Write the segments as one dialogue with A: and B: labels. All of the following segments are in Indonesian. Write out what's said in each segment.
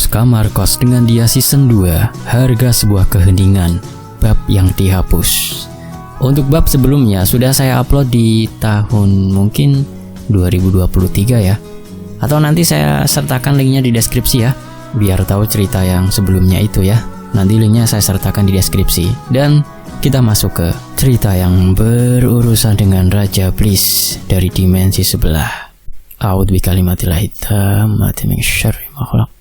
A: Kamar Kos dengan Dia Season 2, Harga Sebuah Keheningan, bab yang dihapus. Untuk bab sebelumnya sudah saya upload di tahun mungkin 2023 ya. Atau nanti saya sertakan linknya di deskripsi ya, biar tahu cerita yang sebelumnya itu ya. Nanti linknya saya sertakan di deskripsi. Dan kita masuk ke cerita yang berurusan dengan Raja Bliss dari dimensi sebelah. A'udzu bikalimatillahi tammati min syarri ma khalaq.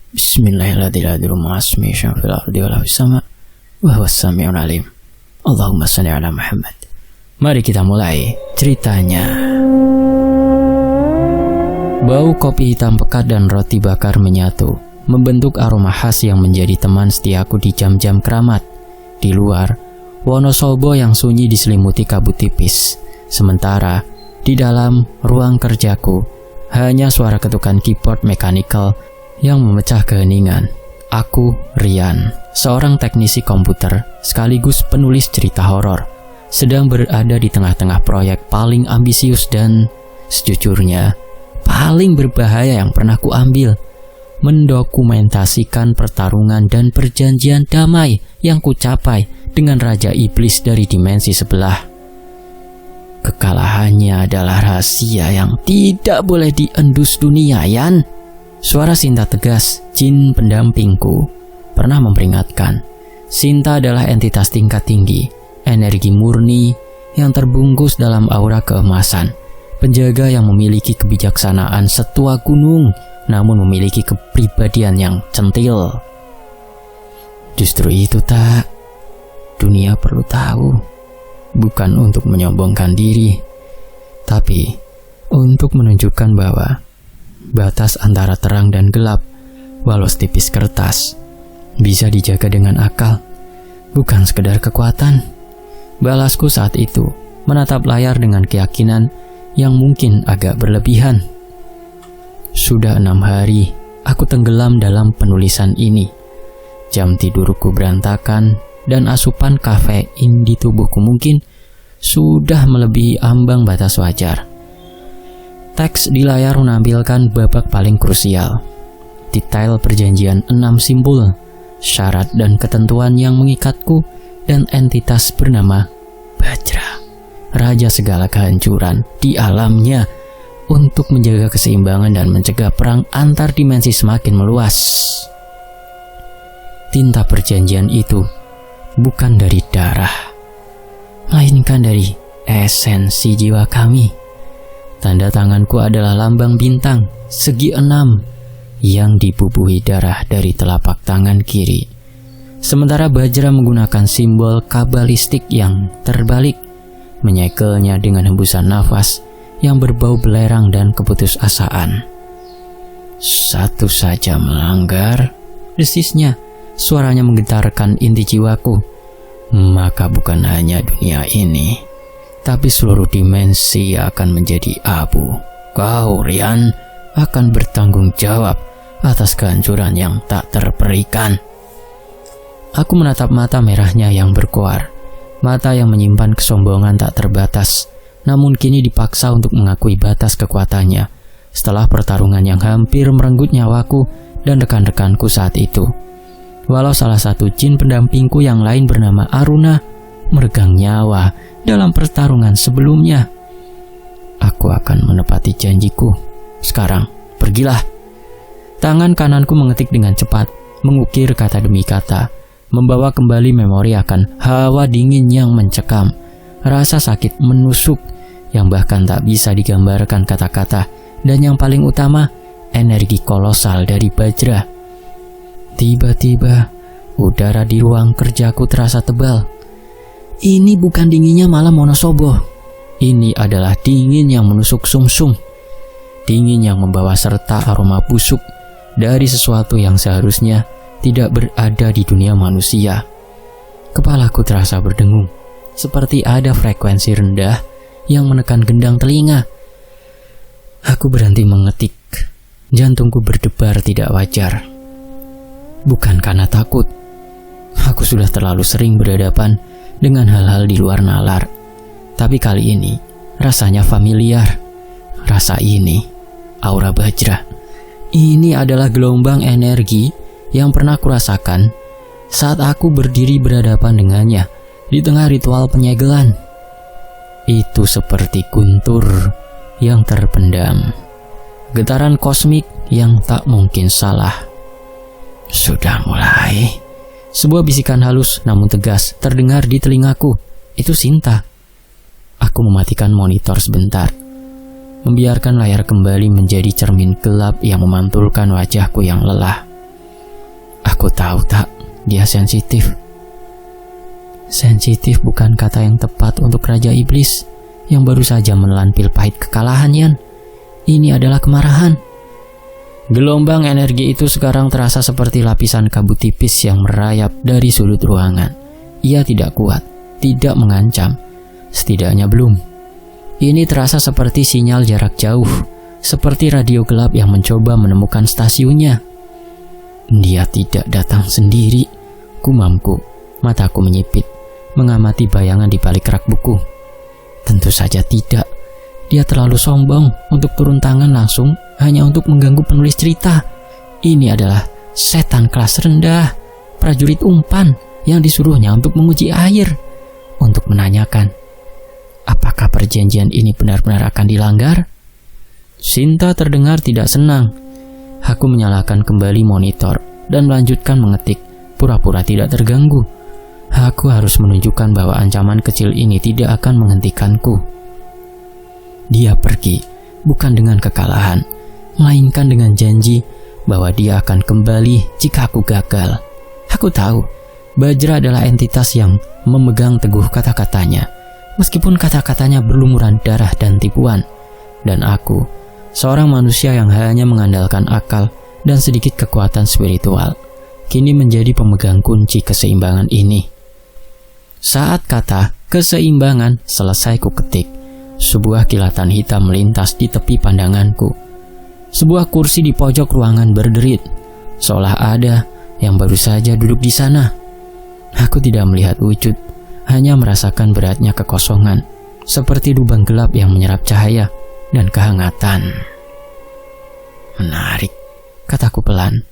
A: Bismillahirrahmanirrahim. Wa huwas samiul alim. Allahumma shalli ala Muhammad. Mari kita mulai ceritanya. Bau kopi hitam pekat dan roti bakar menyatu, membentuk aroma khas yang menjadi teman setiaku di jam-jam keramat. Di luar, Wonosobo yang sunyi diselimuti kabut tipis. Sementara di dalam ruang kerjaku, hanya suara ketukan keyboard mechanical yang memecah keheningan. Aku, Rian, seorang teknisi komputer sekaligus penulis cerita horor, sedang berada di tengah-tengah proyek paling ambisius dan, sejujurnya, paling berbahaya yang pernah kuambil. Mendokumentasikan pertarungan dan perjanjian damai yang kucapai dengan Raja Iblis dari dimensi sebelah. Kekalahannya adalah rahasia yang tidak boleh diendus dunia, Yan. Suara Sinta tegas, jin pendampingku, pernah memperingatkan. Sinta adalah entitas tingkat tinggi, energi murni yang terbungkus dalam aura keemasan. Penjaga yang memiliki kebijaksanaan setua gunung, namun memiliki kepribadian yang centil. Justru itu tak, dunia perlu tahu. Bukan untuk menyombongkan diri, tapi untuk menunjukkan bahwa batas antara terang dan gelap, walau setipis kertas, bisa dijaga dengan akal, bukan sekedar kekuatan. Balasku saat itu menatap layar dengan keyakinan yang mungkin agak berlebihan. Sudah 6 hari aku tenggelam dalam penulisan ini. Jam tidurku berantakan dan asupan kafein di tubuhku mungkin sudah melebihi ambang batas wajar. Teks di layar menampilkan babak paling krusial. Detail perjanjian 6 simbol, syarat dan ketentuan yang mengikatku dan entitas bernama Bajra, raja segala kehancuran di alamnya, untuk menjaga keseimbangan dan mencegah perang antar dimensi semakin meluas. Tinta perjanjian itu bukan dari darah, melainkan dari esensi jiwa kami. Tanda tanganku adalah lambang bintang segi 6 yang dibubuhi darah dari telapak tangan kiri. Sementara Bajra menggunakan simbol kabalistik yang terbalik, menyekelnya dengan hembusan nafas yang berbau belerang dan keputusasaan. Satu saja melanggar, desisnya. Suaranya menggetarkan inti jiwaku. Maka bukan hanya dunia ini, tapi seluruh dimensi akan menjadi abu. Kau, Rian, akan bertanggung jawab atas kehancuran yang tak terperikan. Aku menatap mata merahnya yang berkoar, mata yang menyimpan kesombongan tak terbatas, namun kini dipaksa untuk mengakui batas kekuatannya setelah pertarungan yang hampir merenggut nyawaku dan rekan-rekanku saat itu. Walau salah satu jin pendampingku yang lain bernama Aruna meregang nyawa dalam pertarungan sebelumnya. Aku akan menepati janjiku. Sekarang, pergilah. Tangan kananku mengetik dengan cepat, mengukir kata demi kata, membawa kembali memori akan hawa dingin yang mencekam, rasa sakit menusuk yang bahkan tak bisa digambarkan kata-kata, dan yang paling utama, energi kolosal dari Bajra. Tiba-tiba, udara di ruang kerjaku terasa tebal. Ini bukan dinginnya malam Wonosobo. Ini adalah dingin yang menusuk sumsum. Dingin yang membawa serta aroma busuk dari sesuatu yang seharusnya tidak berada di dunia manusia. Kepalaku terasa berdengung, seperti ada frekuensi rendah yang menekan gendang telinga. Aku berhenti mengetik. Jantungku berdebar tidak wajar. Bukan karena takut. Aku sudah terlalu sering berhadapan dengan hal-hal di luar nalar. Tapi kali ini rasanya familiar. Rasa ini, aura Bajra, Ini adalah gelombang energi yang pernah kurasakan saat aku berdiri berhadapan dengannya di tengah ritual penyegelan. Itu seperti guntur yang terpendam, getaran kosmik yang tak mungkin salah. Sudah mulai. Sebuah bisikan halus namun tegas terdengar di telingaku. Itu Sinta. Aku mematikan monitor sebentar, membiarkan layar kembali menjadi cermin gelap yang memantulkan wajahku yang lelah. Aku tahu tak, dia sensitif. Sensitif bukan kata yang tepat untuk Raja Iblis yang baru saja menelan pil pahit kekalahan, Yan. Ini adalah kemarahan. Gelombang energi itu sekarang terasa seperti lapisan kabut tipis yang merayap dari sudut ruangan. Ia tidak kuat, tidak mengancam, setidaknya belum. Ini terasa seperti sinyal jarak jauh, seperti radio gelap yang mencoba menemukan stasiunnya. Dia tidak datang sendiri, gumamku. Mataku menyipit, mengamati bayangan di balik rak buku. Tentu saja tidak. Dia terlalu sombong untuk turun tangan langsung hanya untuk mengganggu penulis cerita. Ini adalah setan kelas rendah, prajurit umpan yang disuruhnya untuk menguji air, untuk menanyakan apakah perjanjian ini benar-benar akan dilanggar. Sinta terdengar tidak senang. Aku menyalakan kembali monitor dan melanjutkan mengetik, pura-pura tidak terganggu. Aku harus menunjukkan bahwa ancaman kecil ini tidak akan menghentikanku. Dia pergi bukan dengan kekalahan, melainkan dengan janji bahwa dia akan kembali jika aku gagal. Aku tahu Bajra adalah entitas yang memegang teguh kata-katanya, meskipun kata-katanya berlumuran darah dan tipuan. Dan aku, seorang manusia yang hanya mengandalkan akal dan sedikit kekuatan spiritual, kini menjadi pemegang kunci keseimbangan ini. Saat kata keseimbangan selesai ku ketik, sebuah kilatan hitam melintas di tepi pandanganku. Sebuah kursi di pojok ruangan berderit, seolah ada yang baru saja duduk di sana. Aku tidak melihat wujud, hanya merasakan beratnya kekosongan, seperti lubang gelap yang menyerap cahaya dan kehangatan. Menarik, kataku pelan,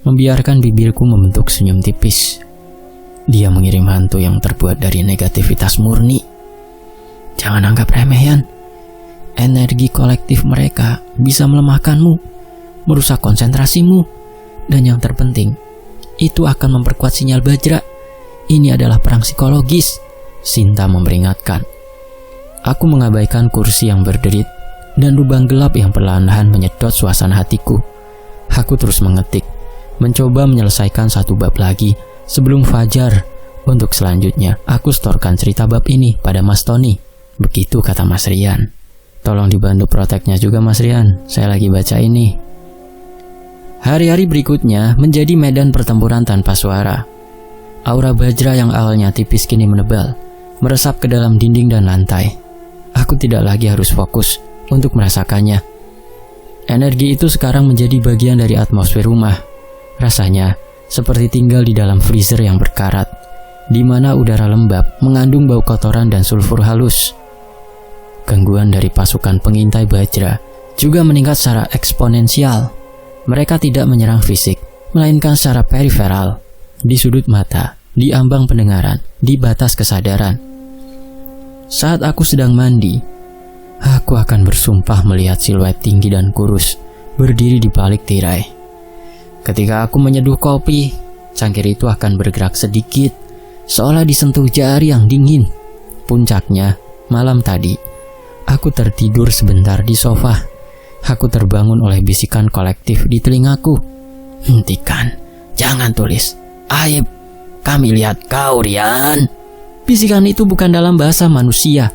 A: membiarkan bibirku membentuk senyum tipis. Dia mengirim hantu yang terbuat dari negativitas murni. Jangan anggap remeh, Yan. Energi kolektif mereka bisa melemahkanmu, merusak konsentrasimu, dan yang terpenting, itu akan memperkuat sinyal Bajra. Ini adalah perang psikologis, Sinta memperingatkan. Aku mengabaikan kursi yang berderit dan lubang gelap yang perlahan-lahan menyedot suasana hatiku. Aku terus mengetik, mencoba menyelesaikan satu bab lagi sebelum fajar. Untuk selanjutnya, aku setorkan cerita bab ini pada Mas Tony. Begitu kata Mas Rian. Tolong dibantu proteknya juga, Mas Rian. Saya lagi baca ini. Hari-hari berikutnya menjadi medan pertempuran tanpa suara. Aura Bajra yang awalnya tipis kini menebal, meresap ke dalam dinding dan lantai. Aku tidak lagi harus fokus untuk merasakannya. Energi itu sekarang menjadi bagian dari atmosfer rumah. Rasanya seperti tinggal di dalam freezer yang berkarat, di mana udara lembab mengandung bau kotoran dan sulfur halus. Gangguan dari pasukan pengintai Bajra juga meningkat secara eksponensial. Mereka tidak menyerang fisik, melainkan secara periferal, di sudut mata, di ambang pendengaran, di batas kesadaran. Saat aku sedang mandi, aku akan bersumpah melihat siluet tinggi dan kurus berdiri di balik tirai. Ketika aku menyeduh kopi, cangkir itu akan bergerak sedikit, seolah disentuh jari yang dingin. Puncaknya, malam tadi, aku tertidur sebentar di sofa. Aku terbangun oleh bisikan kolektif di telingaku. Hentikan, jangan tulis. Aib, kami lihat kau, Rian. Bisikan itu bukan dalam bahasa manusia,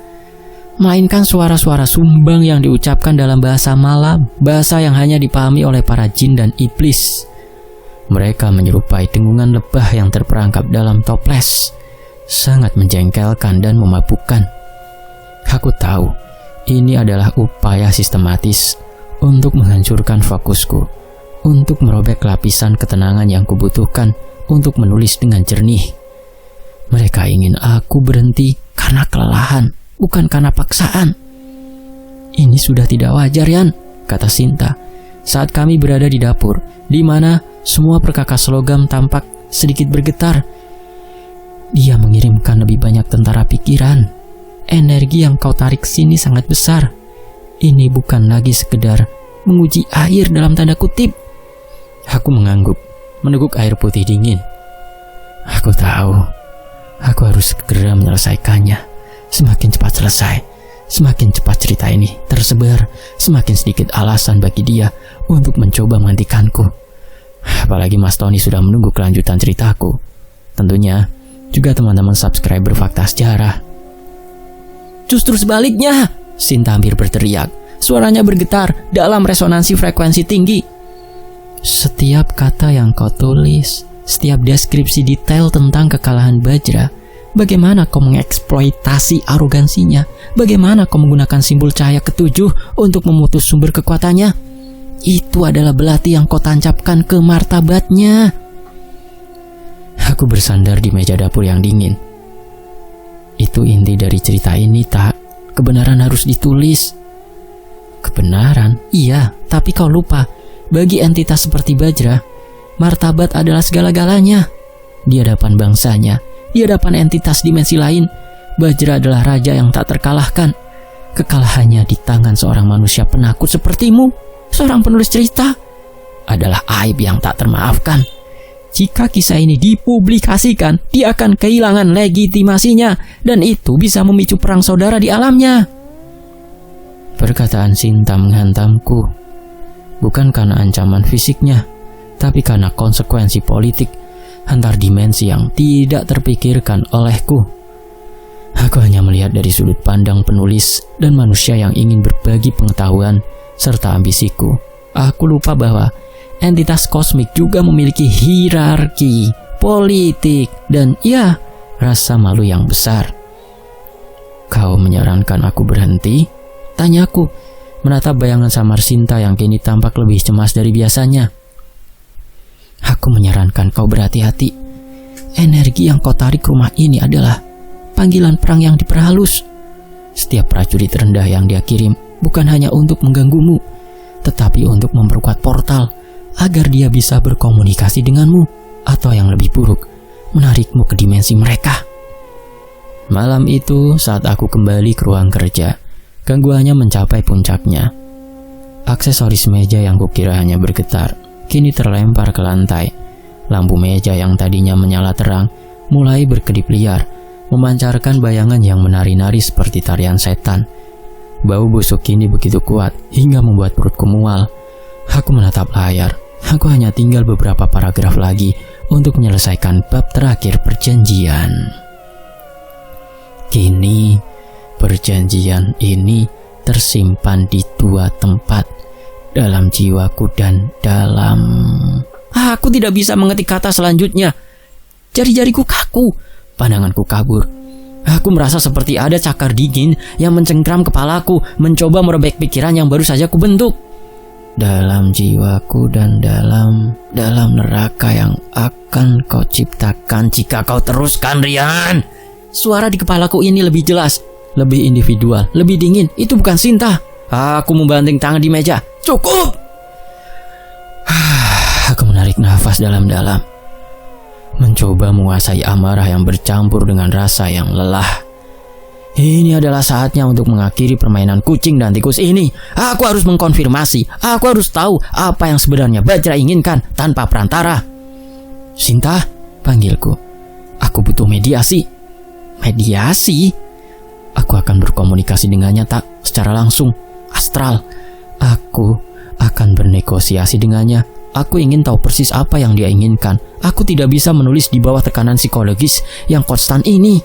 A: melainkan suara-suara sumbang yang diucapkan dalam bahasa malam, bahasa yang hanya dipahami oleh para jin dan iblis. Mereka menyerupai dengungan lebah yang terperangkap dalam toples, sangat menjengkelkan dan memabukkan. Aku tahu, ini adalah upaya sistematis untuk menghancurkan fokusku, untuk merobek lapisan ketenangan yang kubutuhkan untuk menulis dengan jernih. Mereka ingin aku berhenti karena kelelahan, bukan karena paksaan. Ini sudah tidak wajar, Yan, kata Sinta. saat kami berada di dapur, di mana semua perkakas logam tampak sedikit bergetar. Dia mengirimkan lebih banyak tentara pikiran. Energi yang kau tarik sini sangat besar. Ini bukan lagi sekedar menguji air dalam tanda kutip. Aku mengangguk, meneguk air putih dingin. Aku tahu, aku harus segera menyelesaikannya. Semakin cepat selesai, semakin cepat cerita ini tersebar, semakin sedikit alasan bagi dia untuk mencoba menghentikanku. Apalagi Mas Tony sudah menunggu kelanjutan ceritaku. Tentunya juga teman-teman subscriber Fakta Sejarah. Justru sebaliknya, Sinta hampir berteriak. Suaranya bergetar dalam resonansi frekuensi tinggi. Setiap kata yang kau tulis, setiap deskripsi detail tentang kekalahan Bajra, bagaimana kau mengeksploitasi arogansinya, bagaimana kau menggunakan simbol cahaya ketujuh untuk memutus sumber kekuatannya, itu adalah belati yang kau tancapkan ke martabatnya. Aku bersandar di meja dapur yang dingin. Itu inti dari cerita ini, tak? Kebenaran harus ditulis. Kebenaran? Iya, tapi kau lupa. Bagi entitas seperti Bajra, martabat adalah segala-galanya. Di hadapan bangsanya, di hadapan entitas dimensi lain, Bajra adalah raja yang tak terkalahkan. Kekalahannya di tangan seorang manusia penakut sepertimu, seorang penulis cerita, adalah aib yang tak termaafkan. Jika kisah ini dipublikasikan, dia akan kehilangan legitimasinya, dan itu bisa memicu perang saudara di alamnya. Perkataan Sinta menghantamku, bukan karena ancaman fisiknya, tapi karena konsekuensi politik antar dimensi yang tidak terpikirkan olehku. Aku hanya melihat dari sudut pandang penulis dan manusia yang ingin berbagi pengetahuan serta ambisiku. Aku lupa bahwa entitas kosmik juga memiliki hierarki, politik, dan ya, rasa malu yang besar. Kau menyarankan aku berhenti? Tanyaku, menatap bayangan samar Sinta yang kini tampak lebih cemas dari biasanya. Aku menyarankan kau berhati-hati. Energi yang kau tarik rumah ini adalah panggilan perang yang diperhalus. Setiap prajurit rendah yang dia kirim bukan hanya untuk mengganggumu, tetapi untuk memperkuat portal agar dia bisa berkomunikasi denganmu, atau yang lebih buruk, menarikmu ke dimensi mereka. Malam itu, saat aku kembali ke ruang kerja, gangguannya mencapai puncaknya. Aksesoris meja yang kukira hanya bergetar, kini terlempar ke lantai. Lampu meja yang tadinya menyala terang, mulai berkedip liar, memancarkan bayangan yang menari-nari seperti tarian setan. Bau busuk kini begitu kuat, hingga membuat perutku mual. Aku menatap layar. Aku hanya tinggal beberapa paragraf lagi untuk menyelesaikan bab terakhir perjanjian. Kini, perjanjian ini tersimpan di dua tempat, dalam jiwaku dan dalam... Aku tidak bisa mengetik kata selanjutnya. Jari-jariku kaku, pandanganku kabur. Aku merasa seperti ada cakar dingin yang mencengkram kepalaku, mencoba merobek pikiran yang baru saja kubentuk. Dalam jiwaku dan dalam neraka yang akan kau ciptakan jika kau teruskan, Rian. Suara di kepalaku ini lebih jelas, lebih individual, lebih dingin. Itu bukan Sinta. Aku membanting tangan di meja. Cukup! Aku menarik nafas dalam-dalam, mencoba menguasai amarah yang bercampur dengan rasa yang lelah. Ini adalah saatnya untuk mengakhiri permainan kucing dan tikus ini. Aku harus mengkonfirmasi. Aku harus tahu apa yang sebenarnya Bajra inginkan tanpa perantara. Sinta, panggilku. Aku butuh mediasi. Mediasi? Aku akan berkomunikasi dengannya tak secara langsung, astral. Aku akan bernegosiasi dengannya. Aku ingin tahu persis apa yang dia inginkan. Aku tidak bisa menulis di bawah tekanan psikologis yang konstan ini.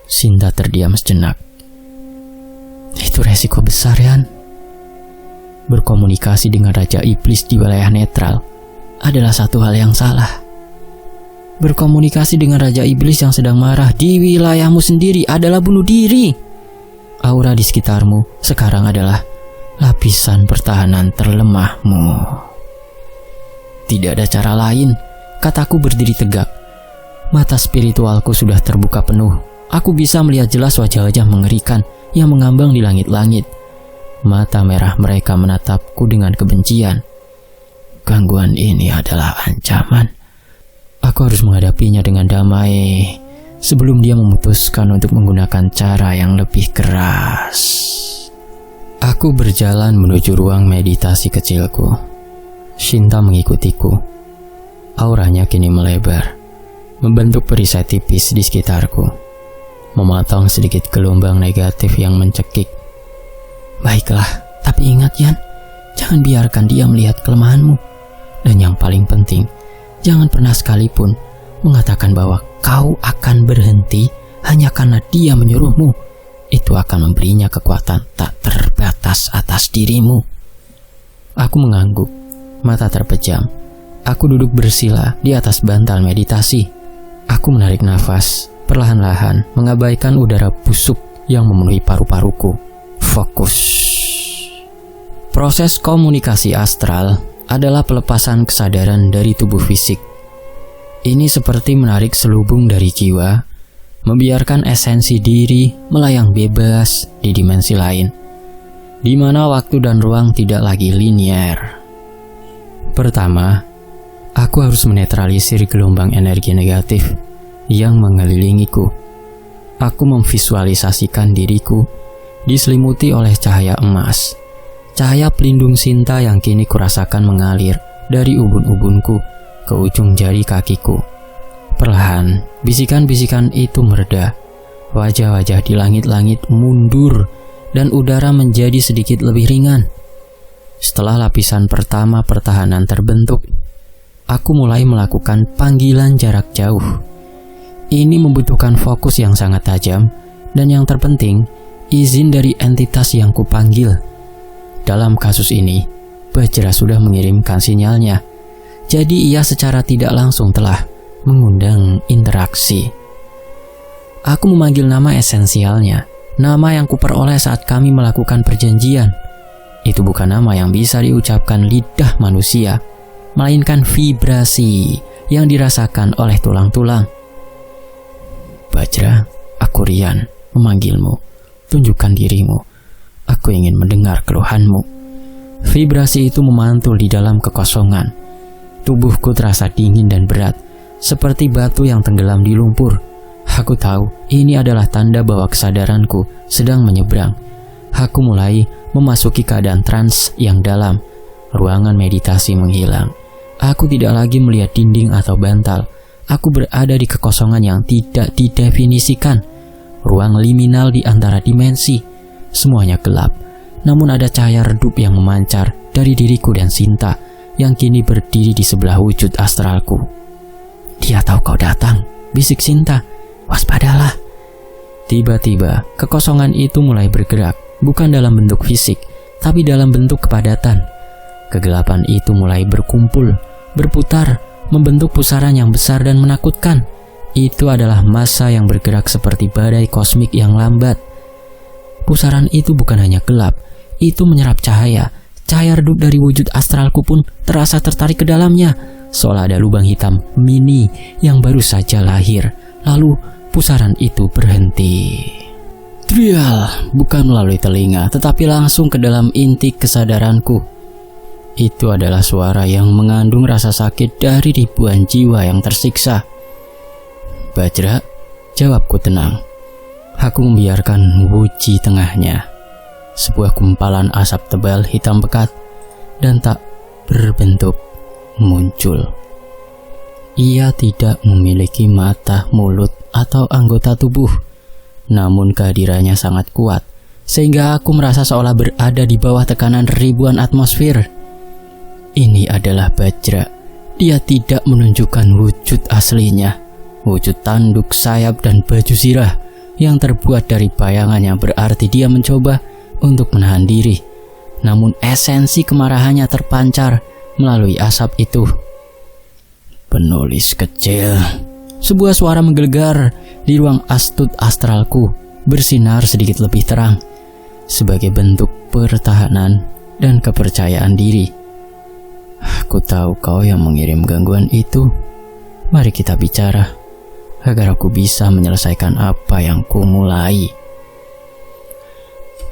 A: Sinta terdiam sejenak. Itu resiko besar, Yan. Berkomunikasi dengan Raja Iblis di wilayah netral adalah satu hal yang salah. Berkomunikasi dengan Raja Iblis yang sedang marah di wilayahmu sendiri adalah bunuh diri. Aura di sekitarmu sekarang adalah lapisan pertahanan terlemahmu. Tidak ada cara lain, kataku berdiri tegak. Mata spiritualku sudah terbuka penuh. Aku bisa melihat jelas wajah-wajah mengerikan yang mengambang di langit-langit. Mata merah mereka menatapku dengan kebencian. Gangguan ini adalah ancaman. Aku harus menghadapinya dengan damai sebelum dia memutuskan untuk menggunakan cara yang lebih keras. Aku berjalan menuju ruang meditasi kecilku. Shinta mengikutiku. Auranya kini melebar, membentuk perisai tipis di sekitarku, memotong sedikit gelombang negatif yang mencekik. Baiklah, tapi ingat Yan, jangan biarkan dia melihat kelemahanmu. Dan yang paling penting, jangan pernah sekalipun mengatakan bahwa kau akan berhenti hanya karena dia menyuruhmu. Itu akan memberinya kekuatan tak terbatas atas dirimu. Aku mengangguk, mata terpejam. Aku duduk bersila di atas bantal meditasi. Aku menarik nafas, perlahan-lahan mengabaikan udara busuk yang memenuhi paru-paruku. Fokus. Proses komunikasi astral adalah pelepasan kesadaran dari tubuh fisik. Ini seperti menarik selubung dari jiwa, membiarkan esensi diri melayang bebas di dimensi lain, di mana waktu dan ruang tidak lagi linier. Pertama, aku harus menetralisir gelombang energi negatif yang mengelilingiku. Aku memvisualisasikan diriku diselimuti oleh cahaya emas, cahaya pelindung Shinta yang kini kurasakan mengalir dari ubun-ubunku ke ujung jari kakiku. Perlahan, bisikan-bisikan itu mereda. Wajah-wajah di langit-langit mundur dan udara menjadi sedikit lebih ringan. Setelah lapisan pertama pertahanan terbentuk, aku mulai melakukan panggilan jarak jauh. Ini membutuhkan fokus yang sangat tajam dan yang terpenting, izin dari entitas yang kupanggil. Dalam kasus ini, Bajra sudah mengirimkan sinyalnya. Jadi ia secara tidak langsung telah mengundang interaksi. Aku memanggil nama esensialnya, nama yang kuperoleh saat kami melakukan perjanjian. Itu bukan nama yang bisa diucapkan lidah manusia, melainkan vibrasi yang dirasakan oleh tulang-tulang. Bajra, aku Rian, memanggilmu. Tunjukkan dirimu. Aku ingin mendengar keluhanmu. Vibrasi itu memantul di dalam kekosongan. Tubuhku terasa dingin dan berat, seperti batu yang tenggelam di lumpur. Aku tahu ini adalah tanda bahwa kesadaranku sedang menyeberang. Aku mulai memasuki keadaan trans yang dalam. Ruangan meditasi menghilang. Aku tidak lagi melihat dinding atau bantal. Aku berada di kekosongan yang tidak didefinisikan. Ruang liminal di antara dimensi. Semuanya gelap, namun ada cahaya redup yang memancar dari diriku dan Shinta yang kini berdiri di sebelah wujud astralku. Dia tahu kau datang, bisik Shinta. Waspadalah. Tiba-tiba, kekosongan itu mulai bergerak, bukan dalam bentuk fisik, tapi dalam bentuk kepadatan. Kegelapan itu mulai berkumpul, berputar, membentuk pusaran yang besar dan menakutkan. Itu adalah massa yang bergerak seperti badai kosmik yang lambat. Pusaran itu bukan hanya gelap, itu menyerap cahaya. Cahaya redup dari wujud astralku pun terasa tertarik ke dalamnya, seolah ada lubang hitam mini yang baru saja lahir. Lalu pusaran itu berhenti. Trial, bukan melalui telinga, tetapi langsung ke dalam inti kesadaranku. Itu adalah suara yang mengandung rasa sakit dari ribuan jiwa yang tersiksa. Bajra, jawabku tenang. Aku membiarkan wuji tengahnya. Sebuah gumpalan asap tebal hitam pekat dan tak berbentuk muncul. Ia tidak memiliki mata, mulut, atau anggota tubuh. Namun kehadirannya sangat kuat, sehingga aku merasa seolah berada di bawah tekanan ribuan atmosfer. Ini adalah Bajra. Dia tidak menunjukkan wujud aslinya. Wujud tanduk, sayap, dan baju zirah yang terbuat dari bayangan yang berarti dia mencoba untuk menahan diri. Namun esensi kemarahannya terpancar melalui asap itu. Penulis kecil. Sebuah suara menggelegar di ruang astut astralku, bersinar sedikit lebih terang, sebagai bentuk pertahanan dan kepercayaan diri. Aku tahu kau yang mengirim gangguan itu. Mari kita bicara, agar aku bisa menyelesaikan apa yang kumulai.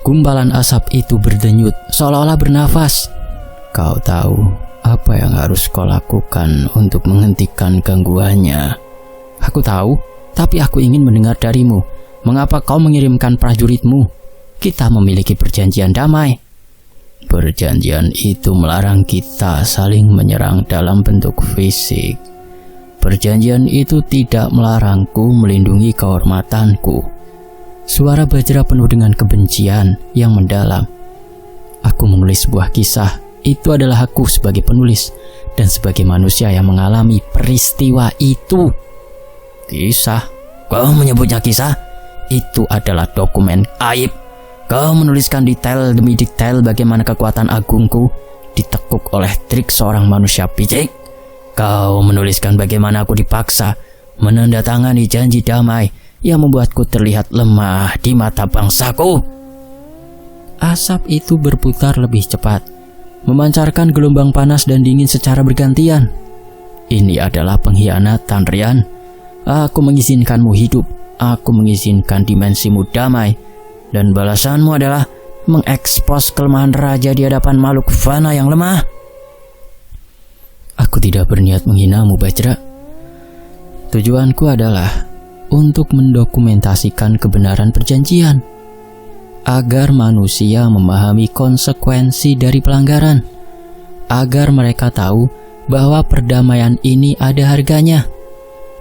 A: Gumpalan asap itu berdenyut seolah-olah bernafas. Kau tahu apa yang harus kau lakukan untuk menghentikan gangguannya? Aku tahu, tapi aku ingin mendengar darimu. Mengapa kau mengirimkan prajuritmu? Kita memiliki perjanjian damai. Perjanjian itu melarang kita saling menyerang dalam bentuk fisik. Perjanjian itu tidak melarangku melindungi kehormatanku. Suara Bajra penuh dengan kebencian yang mendalam. Aku menulis sebuah kisah. Itu adalah aku sebagai penulis dan sebagai manusia yang mengalami peristiwa itu. Kisah? Kau menyebutnya kisah? Itu adalah dokumen aib. Kau menuliskan detail demi detail bagaimana kekuatan agungku ditekuk oleh trik seorang manusia picik. Kau menuliskan bagaimana aku dipaksa menandatangani janji damai yang membuatku terlihat lemah di mata bangsaku. Asap itu berputar lebih cepat, memancarkan gelombang panas dan dingin secara bergantian. Ini adalah pengkhianatan, Rian. Aku mengizinkanmu hidup. Aku mengizinkan dimensimu damai. Dan balasanmu adalah mengekspos kelemahan raja di hadapan makhluk fana yang lemah. Aku tidak berniat menghinamu, Bajra. Tujuanku adalah untuk mendokumentasikan kebenaran perjanjian, agar manusia memahami konsekuensi dari pelanggaran, agar mereka tahu bahwa perdamaian ini ada harganya.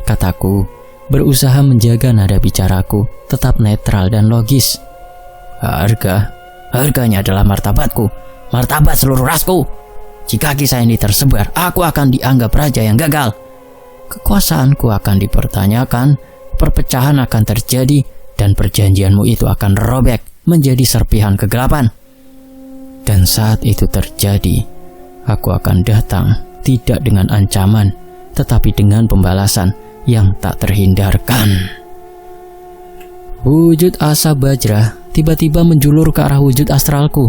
A: Kataku berusaha menjaga nada bicaraku tetap netral dan logis. Harganya adalah martabatku, martabat seluruh rasku. Jika kisah ini tersebar, aku akan dianggap raja yang gagal. Kekuasaanku akan dipertanyakan, perpecahan akan terjadi, dan perjanjianmu itu akan robek menjadi serpihan kegelapan. Dan saat itu terjadi, aku akan datang tidak dengan ancaman, tetapi dengan pembalasan yang tak terhindarkan. Wujud asap Bajra tiba-tiba menjulur ke arah wujud astralku,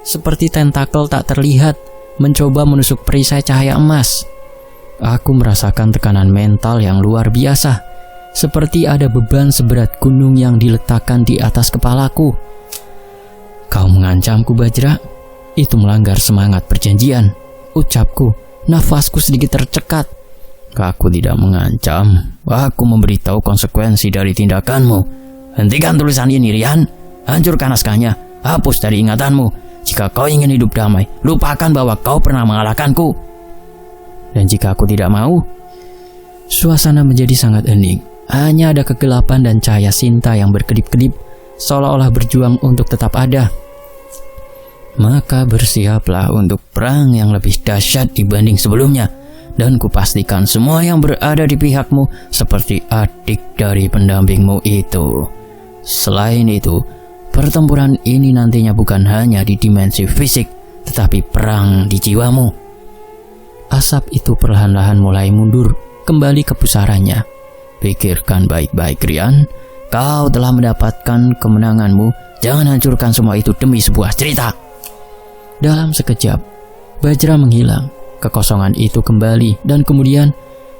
A: seperti tentakel tak terlihat mencoba menusuk perisai cahaya emas. Aku merasakan tekanan mental yang luar biasa, seperti ada beban seberat gunung yang diletakkan di atas kepalaku. Kau mengancamku, Bajra. Itu melanggar semangat perjanjian. Ucapku, nafasku sedikit tercekat. Aku tidak mengancam. Aku memberitahu konsekuensi dari tindakanmu. Hentikan tulisan ini, Rian. Hancurkan naskahnya. Hapus dari ingatanmu. Jika kau ingin hidup damai, lupakan bahwa kau pernah mengalahkanku. Dan jika aku tidak mau, suasana menjadi sangat hening. Hanya ada kegelapan dan cahaya Sinta yang berkedip-kedip, seolah-olah berjuang untuk tetap ada. Maka bersiaplah untuk perang yang lebih dahsyat dibanding sebelumnya. Dan kupastikan semua yang berada di pihakmu seperti adik dari pendampingmu itu. Selain itu, pertempuran ini nantinya bukan hanya di dimensi fisik, tetapi perang di jiwamu. Asap itu perlahan-lahan mulai mundur, kembali ke pusarannya. Pikirkan baik-baik, Rian. Kau telah mendapatkan kemenanganmu. Jangan hancurkan semua itu demi sebuah cerita. Dalam sekejap, Bajra menghilang. Kekosongan itu kembali, dan kemudian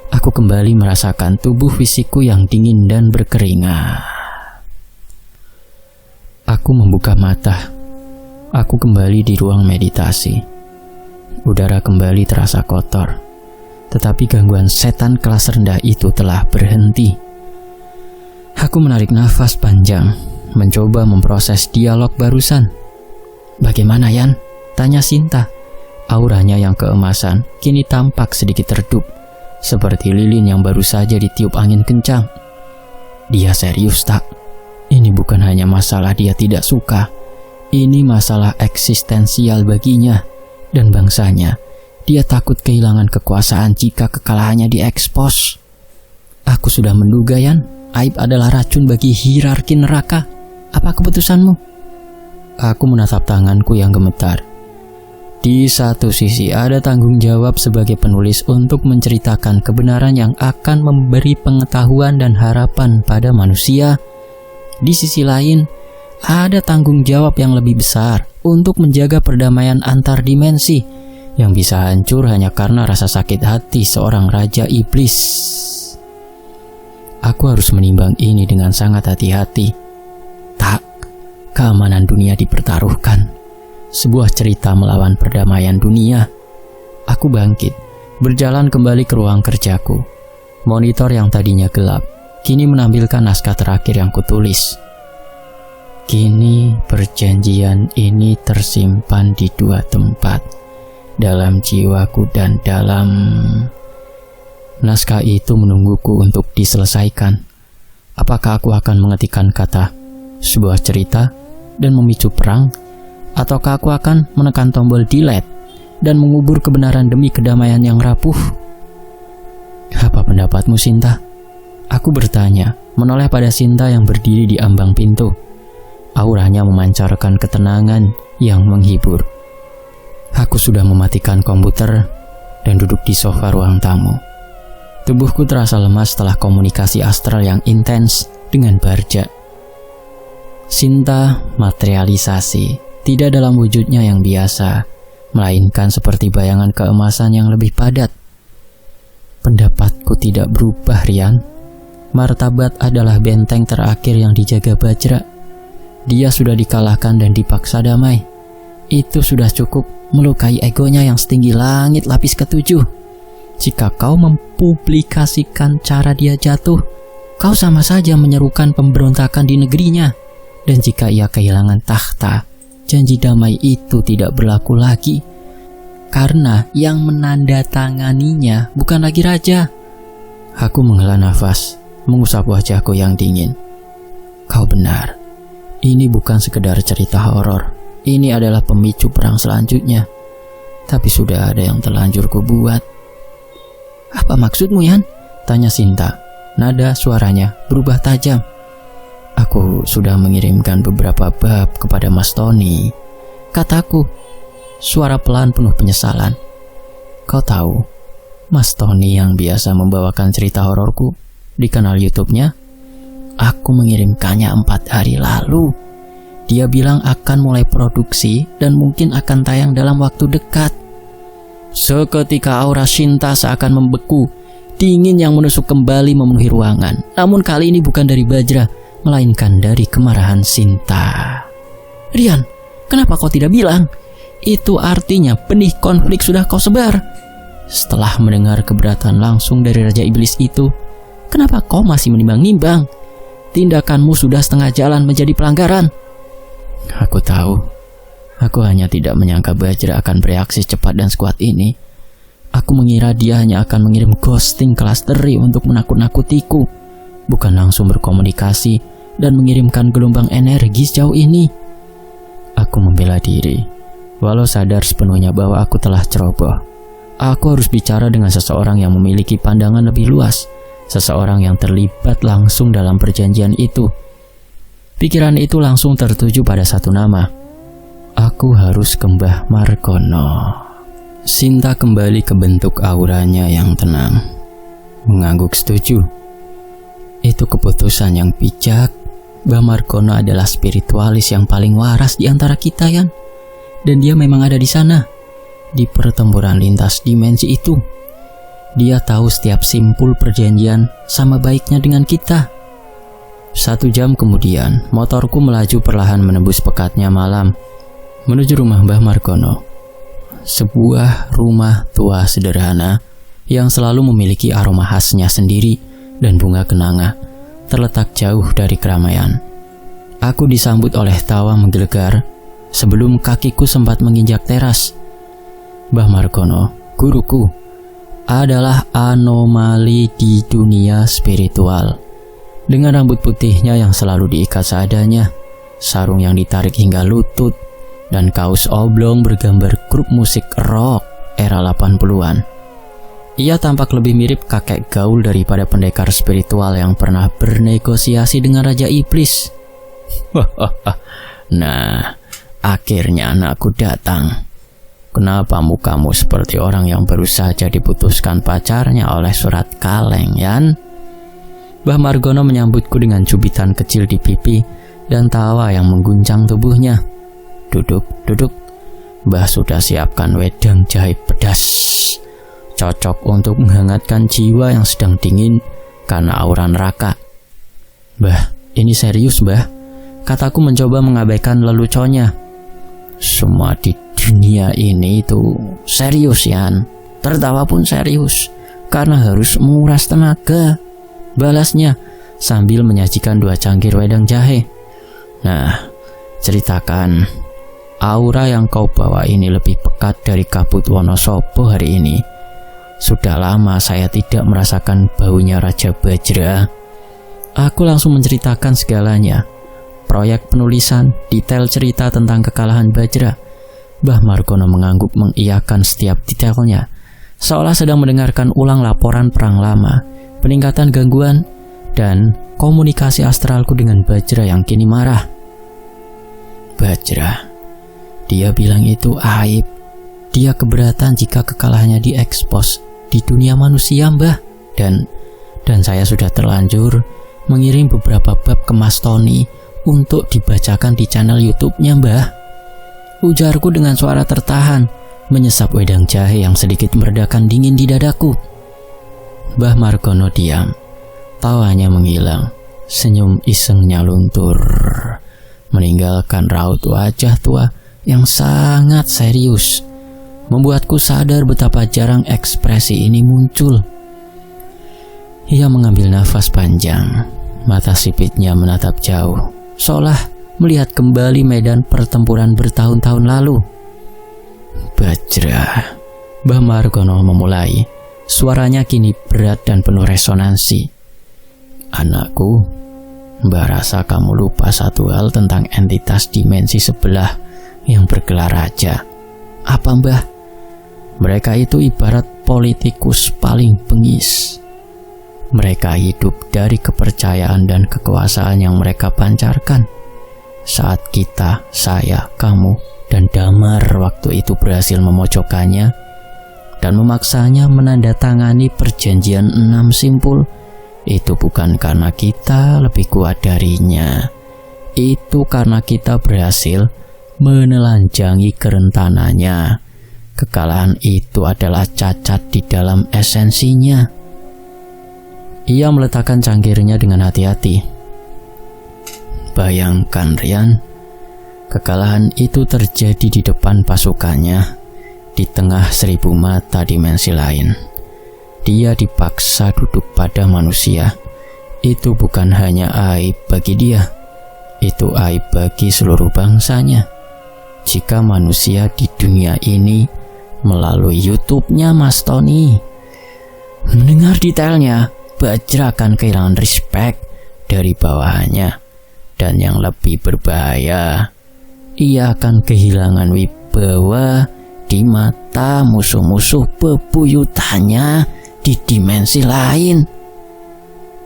A: aku kembali merasakan tubuh fisikku yang dingin dan berkeringat. Aku membuka mata. Aku kembali di ruang meditasi. Udara kembali terasa kotor, tetapi gangguan setan kelas rendah itu telah berhenti. Aku menarik nafas panjang, mencoba memproses dialog barusan. Bagaimana, Yan? Tanya Sinta. Auranya yang keemasan kini tampak sedikit redup, seperti lilin yang baru saja ditiup angin kencang. Dia serius, tak? Ini bukan hanya masalah dia tidak suka. Ini masalah eksistensial baginya dan bangsanya. Dia takut kehilangan kekuasaan jika kekalahannya diekspos. Aku sudah menduga, Yan. Aib adalah racun bagi hierarki neraka. Apa keputusanmu? Aku menatap tanganku yang gemetar. Di satu sisi ada tanggung jawab sebagai penulis untuk menceritakan kebenaran yang akan memberi pengetahuan dan harapan pada manusia. Di sisi lain, ada tanggung jawab yang lebih besar untuk menjaga perdamaian antar dimensi yang bisa hancur hanya karena rasa sakit hati seorang raja iblis. Aku harus menimbang ini dengan sangat hati-hati. Tak, keamanan dunia dipertaruhkan. Sebuah cerita melawan perdamaian dunia. Aku bangkit, berjalan kembali ke ruang kerjaku. Monitor yang tadinya gelap, kini menampilkan naskah terakhir yang kutulis. Kini perjanjian ini tersimpan di 2 tempat, dalam jiwaku dan dalam... Naskah itu menungguku untuk diselesaikan. Apakah aku akan mengetikkan kata sebuah cerita dan memicu perang, ataukah aku akan menekan tombol delete dan mengubur kebenaran demi kedamaian yang rapuh? Apa pendapatmu, Sinta? Aku bertanya, menoleh pada Sinta yang berdiri di ambang pintu. Auranya memancarkan ketenangan yang menghibur. Aku sudah mematikan komputer dan duduk di sofa ruang tamu. Tubuhku terasa lemas setelah komunikasi astral yang intens dengan Barja. Sinta materialisasi, tidak dalam wujudnya yang biasa, melainkan seperti bayangan keemasan yang lebih padat. Pendapatku tidak berubah, Rian. Martabat adalah benteng terakhir yang dijaga Bajra. Dia sudah dikalahkan dan dipaksa damai. Itu sudah cukup melukai egonya yang setinggi langit lapis ke-7. Jika kau mempublikasikan cara dia jatuh, kau sama saja menyerukan pemberontakan di negerinya. Dan jika ia kehilangan takhta, janji damai itu tidak berlaku lagi. Karena yang menandatanganinya bukan lagi raja. Aku menghela nafas, mengusap wajahku yang dingin. Kau benar. Ini bukan sekedar cerita horor. Ini adalah pemicu perang selanjutnya. Tapi sudah ada yang terlanjur kubuat. Apa maksudmu, Yan? Tanya Sinta. Nada suaranya berubah tajam. Aku sudah mengirimkan beberapa bab kepada Mas Tony, kataku. Suara pelan penuh penyesalan. Kau tahu, Mas Tony yang biasa membawakan cerita hororku di kanal YouTube-nya, aku mengirimkannya 4 hari lalu. Dia bilang akan mulai produksi dan mungkin akan tayang dalam waktu dekat. Seketika aura Sinta seakan membeku, dingin yang menusuk kembali memenuhi ruangan. Namun kali ini bukan dari Bajra, melainkan dari kemarahan Sinta. Rian, kenapa kau tidak bilang? Itu artinya benih konflik sudah kau sebar. Setelah mendengar keberatan langsung dari Raja Iblis itu, kenapa kau masih menimbang-nimbang? Tindakanmu sudah setengah jalan menjadi pelanggaran. Aku tahu. Aku hanya tidak menyangka Bajra akan bereaksi cepat dan sekuat ini. Aku mengira dia hanya akan mengirim ghosting klasteri untuk menakut-nakutiku, bukan langsung berkomunikasi dan mengirimkan gelombang energi sejauh ini. Aku membela diri, walau sadar sepenuhnya bahwa aku telah ceroboh. Aku harus bicara dengan seseorang yang memiliki pandangan lebih luas, seseorang yang terlibat langsung dalam perjanjian itu. Pikiran itu langsung tertuju pada satu nama. Aku harus ke Mbah Margono. Sinta kembali ke bentuk auranya yang tenang, mengangguk setuju. Itu keputusan yang bijak. Mbah Margono adalah spiritualis yang paling waras di antara kita, Yan. Dan dia memang ada di sana, di pertempuran lintas dimensi itu. Dia tahu setiap simpul perjanjian sama baiknya dengan kita. 1 jam kemudian, motorku melaju perlahan menembus pekatnya malam, menuju rumah Mbah Margono. Sebuah rumah tua sederhana yang selalu memiliki aroma khasnya sendiri dan bunga kenanga, terletak jauh dari keramaian. Aku disambut oleh tawa menggelegar sebelum kakiku sempat menginjak teras. Mbah Margono, guruku, adalah anomali di dunia spiritual. Dengan rambut putihnya yang selalu diikat seadanya, sarung yang ditarik hingga lutut, dan kaos oblong bergambar grup musik rock era 80-an. Ia tampak lebih mirip kakek gaul daripada pendekar spiritual yang pernah bernegosiasi dengan Raja Iblis. Nah, akhirnya anakku datang. Kenapa mukamu seperti orang yang baru saja diputuskan pacarnya oleh surat kaleng, Yan? Mbah Margono menyambutku dengan cubitan kecil di pipi dan tawa yang mengguncang tubuhnya. Duduk, duduk. Mbah sudah siapkan wedang jahe pedas. Cocok untuk menghangatkan jiwa yang sedang dingin karena aura neraka. Mbah, ini serius, Mbah. kataku mencoba mengabaikan leluconnya. Semua di dunia ini itu serius, Yan. Tertawa pun serius, karena harus menguras tenaga, balasnya sambil menyajikan 2 cangkir wedang jahe. Nah, ceritakan, aura yang kau bawa ini lebih pekat dari kabut Wonosobo hari ini. Sudah lama saya tidak merasakan baunya Raja Bajra. Aku langsung menceritakan segalanya. Proyek penulisan, detail cerita tentang kekalahan Bajra. Mbah Margono mengangguk mengiyakan setiap detailnya, seolah sedang mendengarkan ulang laporan perang lama, peningkatan gangguan, dan komunikasi astralku dengan Bajra yang kini marah. Bajra, dia bilang itu aib. Dia keberatan jika kekalahannya diekspos di dunia manusia, Mbah. Dan saya sudah terlanjur mengirim beberapa bab ke Mas Tony untuk dibacakan di channel YouTube-nya, Mbah. Ujarku dengan suara tertahan, menyesap wedang jahe yang sedikit meredakan dingin di dadaku. Mbah Margono diam, tawanya menghilang, senyum isengnya luntur, meninggalkan raut wajah tua yang sangat serius. Membuatku sadar betapa jarang ekspresi ini muncul. Ia mengambil nafas panjang, mata sipitnya menatap jauh, seolah melihat kembali medan pertempuran bertahun-tahun lalu. Bajra, Mbah Margono memulai. Suaranya kini berat dan penuh resonansi. Anakku, Mbah rasa kamu lupa satu hal tentang entitas dimensi sebelah yang bergelar raja. Apa, Mbah? Mereka itu ibarat politikus paling bengis. Mereka hidup dari kepercayaan dan kekuasaan yang mereka pancarkan. Saat kita, saya, kamu, dan Damar waktu itu berhasil memojokkannya dan memaksanya menandatangani perjanjian 6 simpul, itu bukan karena kita lebih kuat darinya. Itu karena kita berhasil menelanjangi kerentanannya. Kekalahan itu adalah cacat di dalam esensinya. Ia meletakkan cangkirnya dengan hati-hati. Bayangkan, Rian, kekalahan itu terjadi di depan pasukannya, di tengah 1000 mata dimensi lain. Dia dipaksa duduk pada manusia. Itu bukan hanya aib bagi dia, itu aib bagi seluruh bangsanya. Jika manusia di dunia ini melalui YouTube-nya Mas Tony mendengar detailnya, Bajra akan kehilangan respect dari bawahannya. Dan yang lebih berbahaya, ia akan kehilangan wibawa di mata musuh-musuh bebuyutannya di dimensi lain.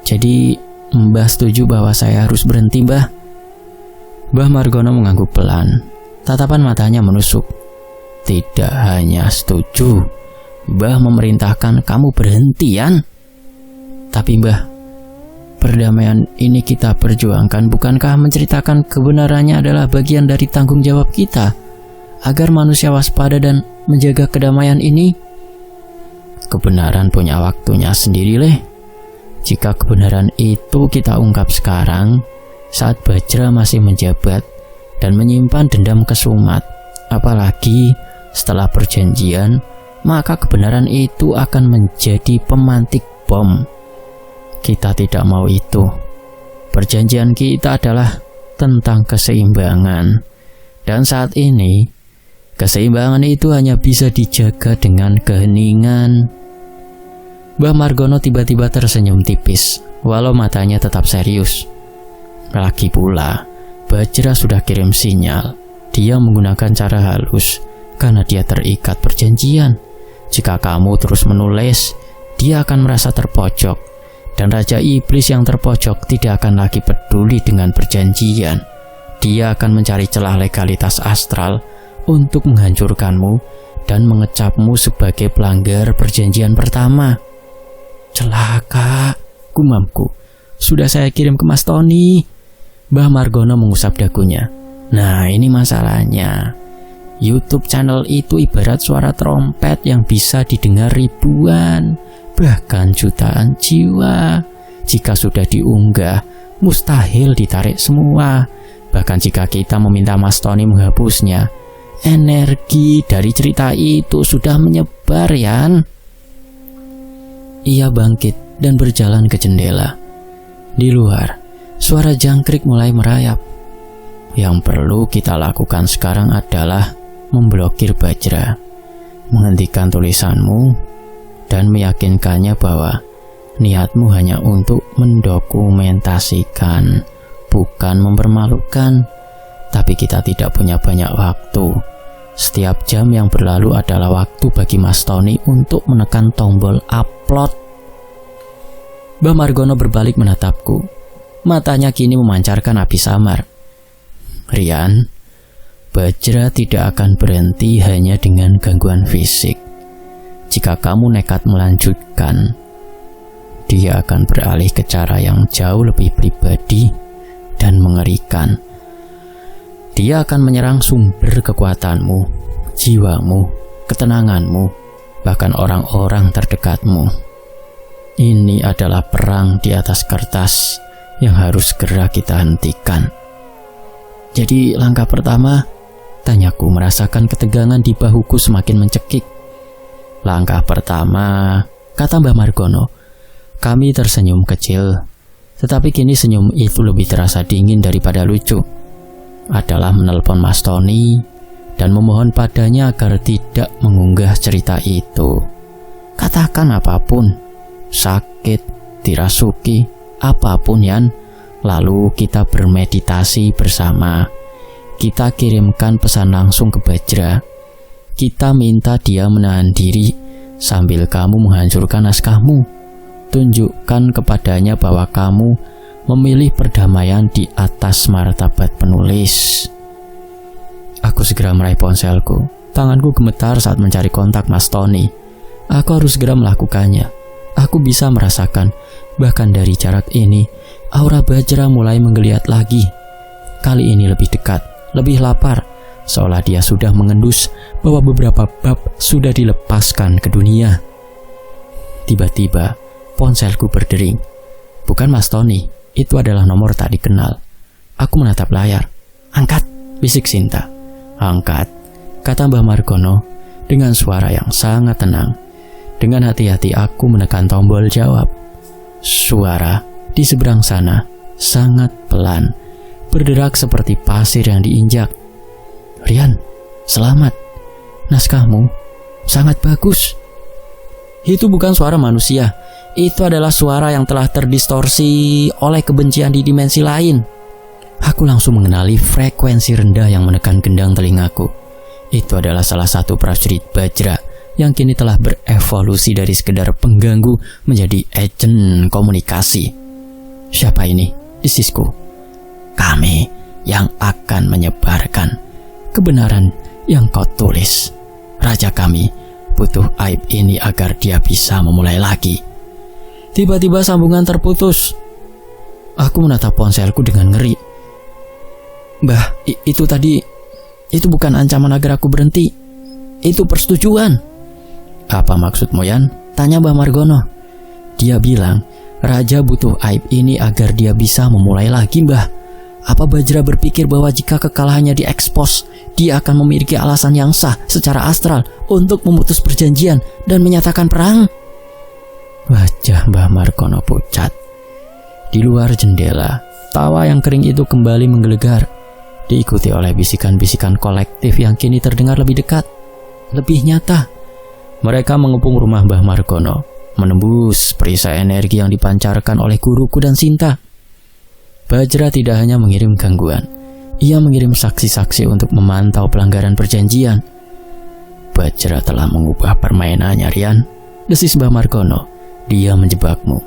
A: Jadi, Mbah setuju bahwa saya harus berhenti, Mbah? Mbah Margono mengangguk pelan. Tatapan matanya menusuk. Tidak hanya setuju, Mbah memerintahkan kamu berhentian. Tapi Mbah, perdamaian ini kita perjuangkan, bukankah menceritakan kebenarannya adalah bagian dari tanggung jawab kita agar manusia waspada dan menjaga kedamaian ini? Kebenaran punya waktunya sendiri, Leh. Jika kebenaran itu kita ungkap sekarang, saat Bajra masih menjabat dan menyimpan dendam kesumat, apalagi setelah perjanjian, maka kebenaran itu akan menjadi pemantik bom. Kita tidak mau itu. Perjanjian kita adalah tentang keseimbangan. Dan saat ini, keseimbangan itu hanya bisa dijaga dengan keheningan. Mbah Margono tiba-tiba tersenyum tipis, walau matanya tetap serius. Lagi pula, Bajra sudah kirim sinyal. Dia menggunakan cara halus karena dia terikat perjanjian. Jika kamu terus menulis, dia akan merasa terpojok. Dan Raja Iblis yang terpojok tidak akan lagi peduli dengan perjanjian. Dia akan mencari celah legalitas astral untuk menghancurkanmu dan mengecapmu sebagai pelanggar perjanjian pertama. Celaka, gumamku. Sudah saya kirim ke Mas Tony. Mbah Margono mengusap dagunya. Nah, ini masalahnya. YouTube channel itu ibarat suara trompet yang bisa didengar ribuan, bahkan jutaan jiwa. Jika sudah diunggah, mustahil ditarik semua. Bahkan jika kita meminta Mas Tony menghapusnya, energi dari cerita itu sudah menyebar, Yan. Ia bangkit dan berjalan ke jendela. Di luar, suara jangkrik mulai merayap. Yang perlu kita lakukan sekarang adalah memblokir Bajra, menghentikan tulisanmu, dan meyakinkannya bahwa niatmu hanya untuk mendokumentasikan, bukan mempermalukan. Tapi kita tidak punya banyak waktu. Setiap jam yang berlalu adalah waktu bagi Mas Tony untuk menekan tombol upload. Mbah Margono berbalik menatapku. Matanya kini memancarkan api samar. Rian, Bajra tidak akan berhenti hanya dengan gangguan fisik. Jika kamu nekat melanjutkan, dia akan beralih ke cara yang jauh lebih pribadi dan mengerikan. Dia akan menyerang sumber kekuatanmu, jiwamu, ketenanganmu, bahkan orang-orang terdekatmu. Ini adalah perang di atas kertas yang harus segera kita hentikan. Jadi langkah pertama, tanyaku merasakan ketegangan di bahuku semakin mencekik. Langkah pertama, kata Mbah Margono. Kami tersenyum kecil, tetapi kini senyum itu lebih terasa dingin daripada lucu. Adalah menelpon Mas Tony dan memohon padanya agar tidak mengunggah cerita itu. Katakan apapun, sakit, dirasuki, apapun, Yan. Lalu kita bermeditasi bersama. Kita kirimkan pesan langsung ke Bajra. Kita minta dia menahan diri sambil kamu menghancurkan naskahmu. Tunjukkan kepadanya bahwa kamu memilih perdamaian di atas martabat penulis. Aku segera meraih ponselku. Tanganku gemetar saat mencari kontak Mas Tony. Aku harus segera melakukannya. Aku bisa merasakan, bahkan dari jarak ini, aura Bajra mulai menggeliat lagi. Kali ini lebih dekat, lebih lapar, seolah dia sudah mengendus bahwa beberapa bab sudah dilepaskan ke dunia. Tiba-tiba, ponselku berdering. Bukan Mas Tony, itu adalah nomor tak dikenal. Aku menatap layar. Angkat, bisik Sinta. Angkat, kata Mbah Margono dengan suara yang sangat tenang. Dengan hati-hati aku menekan tombol jawab. Suara di seberang sana sangat pelan, berderak seperti pasir yang diinjak. Rian, selamat. Naskahmu sangat bagus. Itu bukan suara manusia. Itu adalah suara yang telah terdistorsi oleh kebencian di dimensi lain. Aku langsung mengenali frekuensi rendah yang menekan gendang telingaku. Itu adalah salah satu prajurit Bajra yang kini telah berevolusi dari sekedar pengganggu menjadi agen komunikasi. Siapa ini? Desisku. Kami yang akan menyebarkan kebenaran yang kau tulis. Raja kami butuh aib ini agar dia bisa memulai lagi. Tiba-tiba sambungan terputus. Aku menatap ponselku dengan ngeri. Mbah, itu tadi, itu bukan ancaman agar aku berhenti. Itu persetujuan. Apa maksudmu, Yan? Tanya Mbah Margono. Dia bilang, Raja butuh aib ini agar dia bisa memulai lagi, Mbah. Apa Bajra berpikir bahwa jika kekalahannya diekspos, dia akan memiliki alasan yang sah secara astral untuk memutus perjanjian dan menyatakan perang? Wajah Mbah Margono pucat. Di luar jendela, tawa yang kering itu kembali menggelegar, diikuti oleh bisikan-bisikan kolektif yang kini terdengar lebih dekat, lebih nyata. Mereka mengepung rumah Mbah Margono, menembus perisai energi yang dipancarkan oleh guruku dan Sinta. Bajra tidak hanya mengirim gangguan, ia mengirim saksi-saksi untuk memantau pelanggaran perjanjian. Bajra telah mengubah permainannya, Rian. Desis Mbah Margono. Dia menjebakmu.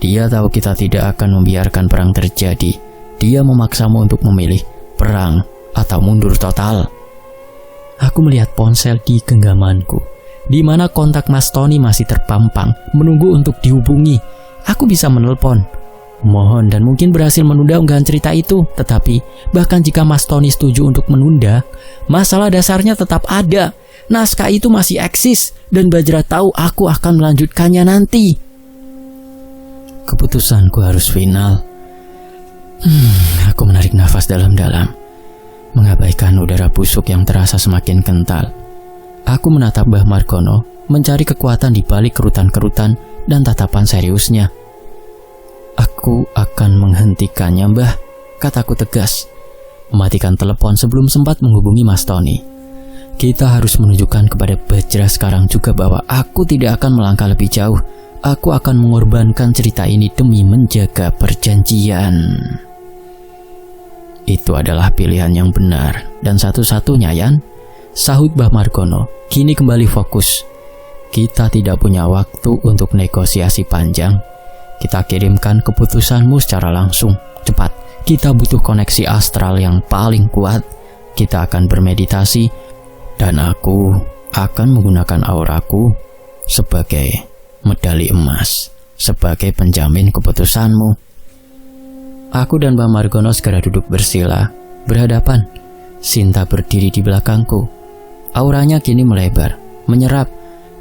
A: Dia tahu kita tidak akan membiarkan perang terjadi. Dia memaksamu untuk memilih perang atau mundur total. Aku melihat ponsel di genggamanku, di mana kontak Mas Tony masih terpampang, menunggu untuk dihubungi. Aku bisa menelpon, mohon dan mungkin berhasil menunda unggahan cerita itu. Tetapi bahkan jika Mas Tony setuju untuk menunda, masalah dasarnya tetap ada. Naskah itu masih eksis dan Bajra tahu aku akan melanjutkannya nanti. Keputusanku harus final. Aku menarik nafas dalam-dalam, mengabaikan udara busuk yang terasa semakin kental. Aku menatap Mbah Margono, mencari kekuatan di balik kerutan-kerutan dan tatapan seriusnya. Aku akan menghentikannya, Mbah, kataku tegas. Mematikan telepon sebelum sempat menghubungi Mas Tony. Kita harus menunjukkan kepada Bajra sekarang juga bahwa aku tidak akan melangkah lebih jauh. Aku akan mengorbankan cerita ini demi menjaga perjanjian. Itu adalah pilihan yang benar dan satu-satunya, Yan, sahut Mbah Margono, kini kembali fokus. Kita tidak punya waktu untuk negosiasi panjang. Kita kirimkan keputusanmu secara langsung, cepat. Kita butuh koneksi astral yang paling kuat. Kita akan bermeditasi dan aku akan menggunakan auraku sebagai medali emas, sebagai penjamin keputusanmu. Aku dan Mbah Margono segera duduk bersila, berhadapan. Sinta berdiri di belakangku. Auranya kini melebar, menyerap,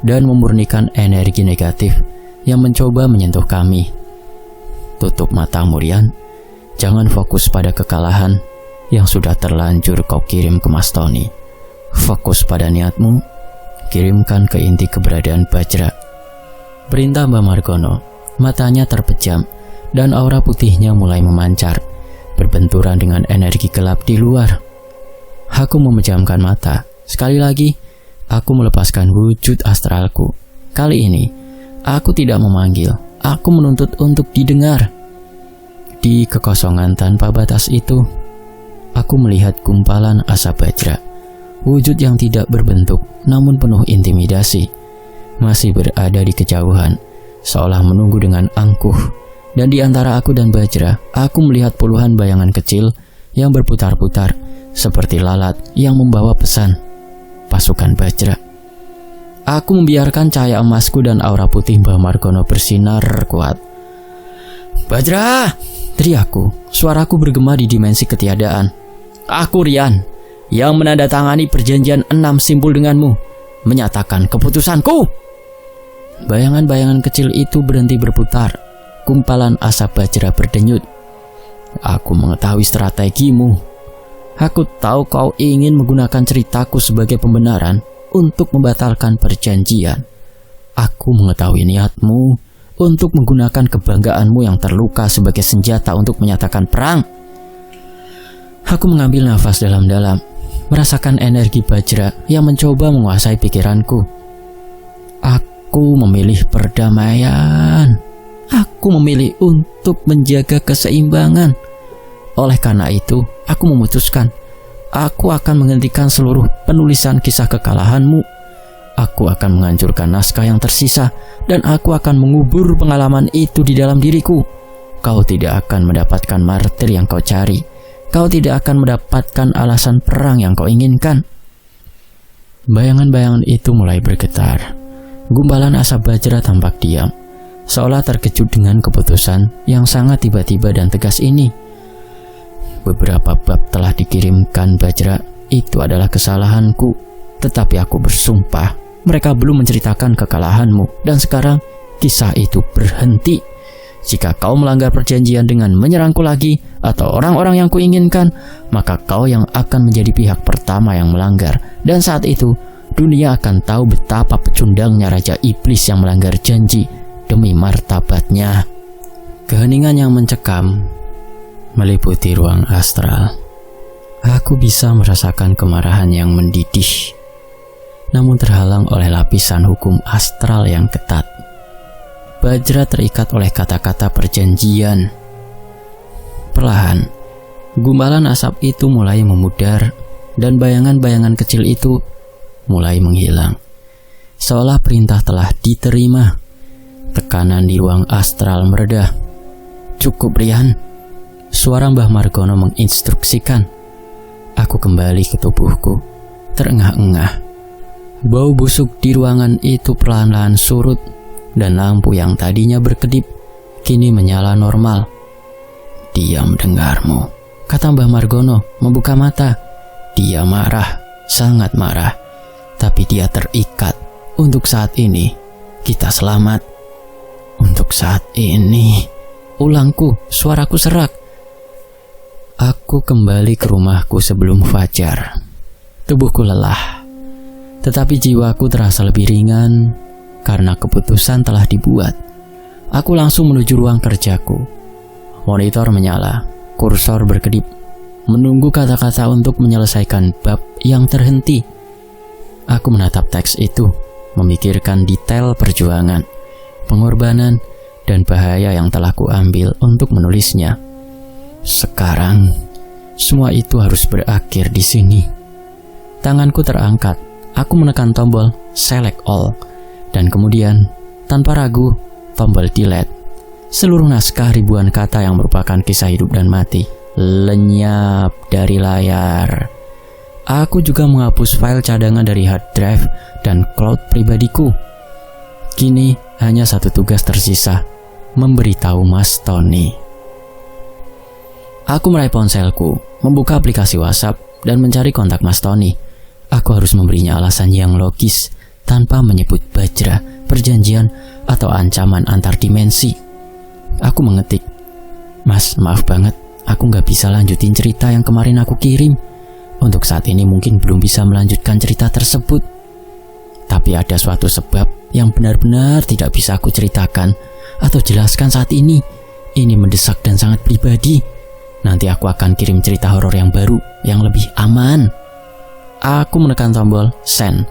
A: dan memurnikan energi negatif yang mencoba menyentuh kami. Tutup matamu, Rian. Jangan fokus pada kekalahan yang sudah terlanjur kau kirim ke Mas Tony. Fokus pada niatmu, kirimkan ke inti keberadaan Bajra. Perintah Mbah Margono. Matanya terpejam dan aura putihnya mulai memancar, berbenturan dengan energi gelap di luar. Aku memejamkan mata. Sekali lagi, aku melepaskan wujud astralku. Kali ini, aku tidak memanggil. Aku menuntut untuk didengar. Di kekosongan tanpa batas itu, aku melihat gumpalan asap Bajra. Wujud yang tidak berbentuk, namun penuh intimidasi. Masih berada di kejauhan, seolah menunggu dengan angkuh. Dan di antara aku dan Bajra, aku melihat puluhan bayangan kecil yang berputar-putar seperti lalat yang membawa pesan. Pasukan Bajra. Aku membiarkan cahaya emasku dan aura putih Mbah Margono bersinar kuat. Bajra! Teriakku, suaraku bergema di dimensi ketiadaan. Aku Rian, yang menandatangani perjanjian 6 simpul denganmu, menyatakan keputusanku. Bayangan-bayangan kecil itu berhenti berputar. Gumpalan asap Bajra berdenyut. Aku mengetahui strategimu. Aku tahu kau ingin menggunakan ceritaku sebagai pembenaran untuk membatalkan perjanjian. Aku mengetahui niatmu untuk menggunakan kebanggaanmu yang terluka sebagai senjata untuk menyatakan perang. Aku mengambil nafas dalam-dalam, merasakan energi Bajra yang mencoba menguasai pikiranku. Aku memilih perdamaian. Aku memilih untuk menjaga keseimbangan. Oleh karena itu, aku memutuskan, aku akan menghentikan seluruh penulisan kisah kekalahanmu. Aku akan menghancurkan naskah yang tersisa, dan aku akan mengubur pengalaman itu di dalam diriku. Kau tidak akan mendapatkan martir yang kau cari. Kau tidak akan mendapatkan alasan perang yang kau inginkan. Bayangan-bayangan itu mulai bergetar. Gumpalan asap Bajra tampak diam, seolah terkejut dengan keputusan yang sangat tiba-tiba dan tegas ini. Beberapa bab telah dikirimkan Bajra, itu adalah kesalahanku. Tetapi aku bersumpah, mereka belum menceritakan kekalahanmu, dan sekarang kisah itu berhenti. Jika kau melanggar perjanjian dengan menyerangku lagi, atau orang-orang yang kuinginkan, maka kau yang akan menjadi pihak pertama yang melanggar. Dan saat itu, dunia akan tahu betapa pecundangnya Raja Iblis yang melanggar janji demi martabatnya. Keheningan yang mencekam meliputi ruang astral. Aku bisa merasakan kemarahan yang mendidih, namun terhalang oleh lapisan hukum astral yang ketat. Bajra terikat oleh kata-kata perjanjian. Perlahan, gumpalan asap itu mulai memudar, dan bayangan-bayangan kecil itu mulai menghilang. Seolah perintah telah diterima. Tekanan di ruang astral mereda. Cukup, Rian. Suara Mbah Margono menginstruksikan. Aku kembali ke tubuhku, terengah-engah. Bau busuk di ruangan itu perlahan-lahan surut, dan lampu yang tadinya berkedip kini menyala normal. Diam dengarmu, kata Mbah Margono membuka mata. Dia marah, sangat marah, tapi dia terikat. Untuk saat ini, kita selamat. Untuk saat ini, ulangku, suaraku serak. Aku kembali ke rumahku sebelum fajar. Tubuhku lelah, tetapi jiwaku terasa lebih ringan karena keputusan telah dibuat. Aku langsung menuju ruang kerjaku. Monitor menyala, kursor berkedip, menunggu kata-kata untuk menyelesaikan bab yang terhenti. Aku menatap teks itu, memikirkan detail perjuangan, pengorbanan, dan bahaya yang telah kuambil untuk menulisnya. Sekarang, semua itu harus berakhir di sini. Tanganku terangkat, aku menekan tombol Select All, dan kemudian, tanpa ragu, tombol Delete. Seluruh naskah ribuan kata yang merupakan kisah hidup dan mati lenyap dari layar. Aku juga menghapus file cadangan dari hard drive dan cloud pribadiku. Kini hanya satu tugas tersisa, memberitahu Mas Tony. Aku meraih ponselku, membuka aplikasi WhatsApp, dan mencari kontak Mas Tony. Aku harus memberinya alasan yang logis, tanpa menyebut bajra, perjanjian, atau ancaman antar dimensi. Aku mengetik, "Mas, maaf banget, aku gak bisa lanjutin cerita yang kemarin aku kirim. Untuk saat ini mungkin belum bisa melanjutkan cerita tersebut. Tapi ada suatu sebab yang benar-benar tidak bisa aku ceritakan atau jelaskan saat ini. Ini mendesak dan sangat pribadi. Nanti aku akan kirim cerita horor yang baru, yang lebih aman." Aku menekan tombol Send.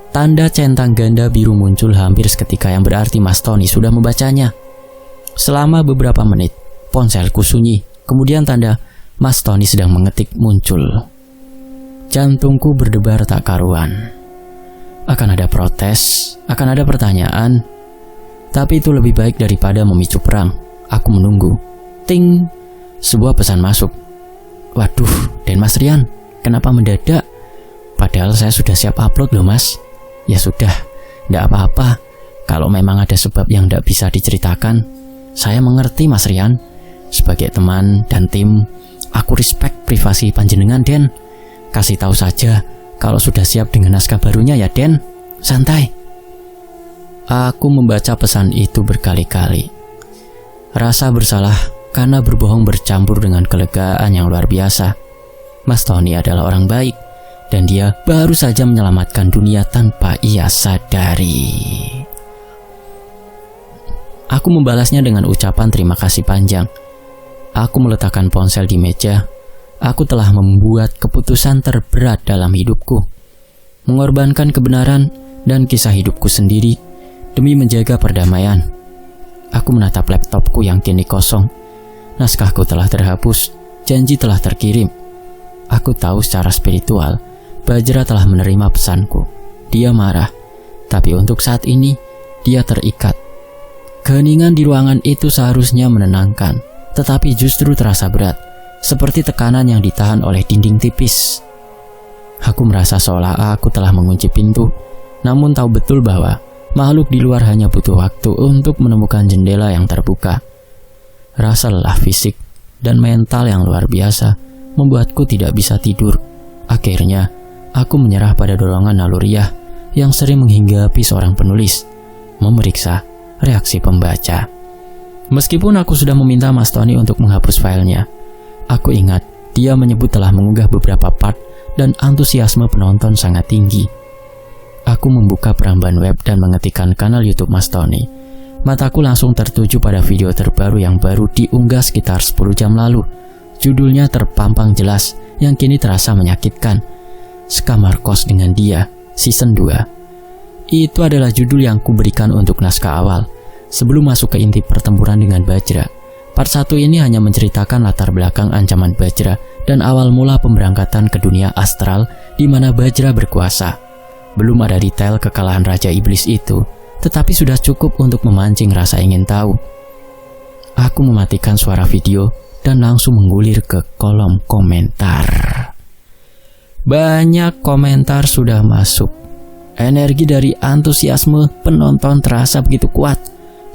A: Tanda centang ganda biru muncul hampir seketika yang berarti Mas Tony sudah membacanya. Selama beberapa menit, ponselku sunyi. Kemudian tanda Mas Tony sedang mengetik muncul. Jantungku berdebar tak karuan. Akan ada protes, akan ada pertanyaan. Tapi itu lebih baik daripada memicu perang. Aku menunggu. Ting! Sebuah pesan masuk. "Waduh, Den Mas Rian, kenapa mendadak? Padahal saya sudah siap upload loh Mas." "Ya sudah, tidak apa-apa. Kalau memang ada sebab yang tidak bisa diceritakan, saya mengerti Mas Rian. Sebagai teman dan tim, aku respect privasi panjenengan Den. Kasih tahu saja kalau sudah siap dengan naskah barunya ya Den. Santai." Aku membaca pesan itu berkali-kali. Rasa bersalah karena berbohong bercampur dengan kelegaan yang luar biasa. Mas Tony adalah orang baik, dan dia baru saja menyelamatkan dunia tanpa ia sadari. Aku membalasnya dengan ucapan terima kasih panjang. Aku meletakkan ponsel di meja. Aku telah membuat keputusan terberat dalam hidupku. Mengorbankan kebenaran dan kisah hidupku sendiri demi menjaga perdamaian. Aku menatap laptopku yang kini kosong. Naskahku telah terhapus, janji telah terkirim. Aku tahu secara spiritual, Bajra telah menerima pesanku. Dia marah, tapi untuk saat ini, dia terikat. Keheningan di ruangan itu seharusnya menenangkan, tetapi justru terasa berat, seperti tekanan yang ditahan oleh dinding tipis. Aku merasa seolah aku telah mengunci pintu, namun tahu betul bahwa makhluk di luar hanya butuh waktu untuk menemukan jendela yang terbuka. Rasa lelah fisik dan mental yang luar biasa membuatku tidak bisa tidur. Akhirnya, aku menyerah pada dorongan naluriah yang sering menghinggapi seorang penulis, memeriksa reaksi pembaca. Meskipun aku sudah meminta Mas Tony untuk menghapus filenya, aku ingat dia menyebut telah mengunggah beberapa part dan antusiasme penonton sangat tinggi. Aku membuka peramban web dan mengetikkan kanal YouTube Mas Tony. Mataku langsung tertuju pada video terbaru yang baru diunggah sekitar 10 jam lalu. Judulnya terpampang jelas, yang kini terasa menyakitkan. Sekamar Kos dengan Dia, Season 2. Itu adalah judul yang kuberikan untuk naskah awal, sebelum masuk ke inti pertempuran dengan Bajra. Part 1 ini hanya menceritakan latar belakang ancaman Bajra dan awal mula pemberangkatan ke dunia astral di mana Bajra berkuasa. Belum ada detail kekalahan Raja Iblis itu, tetapi sudah cukup untuk memancing rasa ingin tahu. Aku mematikan suara video dan langsung menggulir ke kolom komentar. Banyak komentar sudah masuk. Energi dari antusiasme penonton terasa begitu kuat,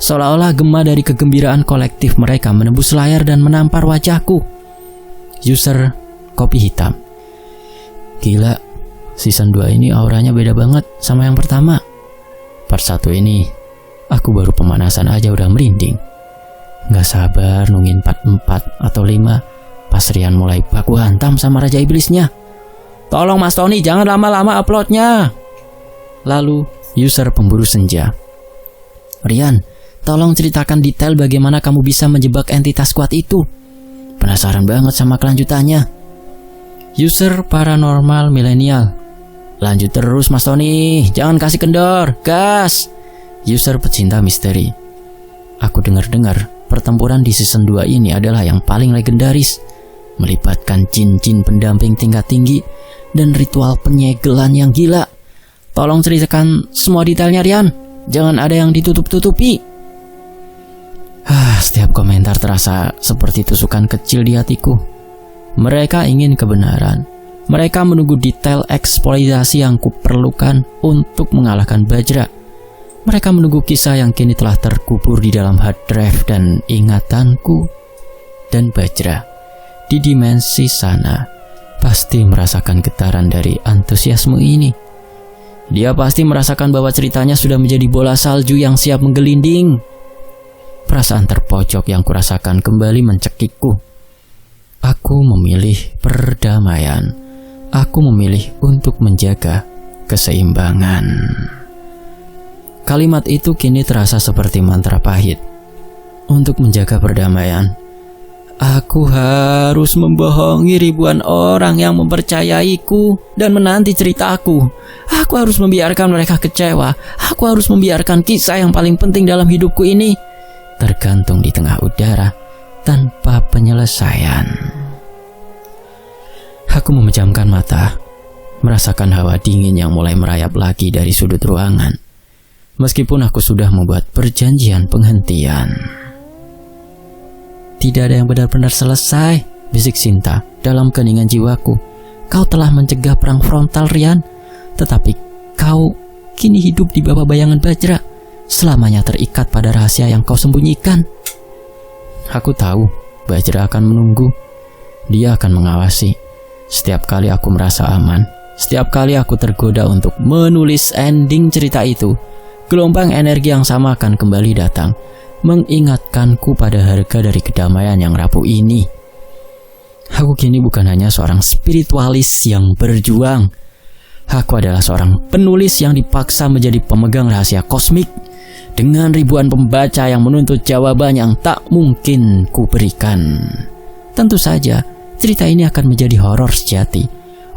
A: seolah-olah gema dari kegembiraan kolektif mereka menembus layar dan menampar wajahku. User Kopi Hitam. Gila, season 2 ini auranya beda banget sama yang pertama. Part 1 ini, aku baru pemanasan aja udah merinding. Gak sabar nungguin part 4 atau 5 pas Rian mulai baku hantam sama Raja Iblisnya. "Tolong Mas Tony, jangan lama-lama uploadnya." Lalu user pemburu senja, "Rian, tolong ceritakan detail bagaimana kamu bisa menjebak entitas kuat itu. Penasaran banget sama kelanjutannya." User paranormal milenial, "Lanjut terus Mas Tony, jangan kasih kendor, gas." User pecinta misteri, "Aku dengar-dengar pertempuran di season 2 ini adalah yang paling legendaris, melibatkan jin-jin pendamping tingkat tinggi dan ritual penyegelan yang gila. Tolong ceritakan semua detailnya Rian, jangan ada yang ditutup-tutupi." Setiap komentar terasa seperti tusukan kecil di hatiku. Mereka ingin kebenaran. Mereka menunggu detail eksploitasi yang kuperlukan untuk mengalahkan Bajra. Mereka menunggu kisah yang kini telah terkubur di dalam hard drive dan ingatanku. Dan Bajra di dimensi sana pasti merasakan getaran dari antusiasme ini. Dia pasti merasakan bahwa ceritanya sudah menjadi bola salju yang siap menggelinding. Perasaan terpojok yang kurasakan kembali mencekikku. Aku memilih perdamaian. Aku memilih untuk menjaga keseimbangan. Kalimat itu kini terasa seperti mantra pahit. Untuk menjaga perdamaian, aku harus membohongi ribuan orang yang mempercayaiku dan menanti ceritaku. Aku harus membiarkan mereka kecewa. Aku harus membiarkan kisah yang paling penting dalam hidupku ini tergantung di tengah udara tanpa penyelesaian. Aku memejamkan mata, merasakan hawa dingin yang mulai merayap lagi dari sudut ruangan. Meskipun aku sudah membuat perjanjian penghentian. "Tidak ada yang benar-benar selesai," bisik Sinta dalam keningan jiwaku. "Kau telah mencegah perang frontal Rian, tetapi kau kini hidup di bawah bayangan Bajra, selamanya terikat pada rahasia yang kau sembunyikan." Aku tahu Bajra akan menunggu. Dia akan mengawasi. Setiap kali aku merasa aman, setiap kali aku tergoda untuk menulis ending cerita itu, gelombang energi yang sama akan kembali datang, mengingatkanku pada harga dari kedamaian yang rapuh ini. Aku kini bukan hanya seorang spiritualis yang berjuang. Aku adalah seorang penulis yang dipaksa menjadi pemegang rahasia kosmik, dengan ribuan pembaca yang menuntut jawaban yang tak mungkin ku berikan. Tentu saja, cerita ini akan menjadi horor sejati,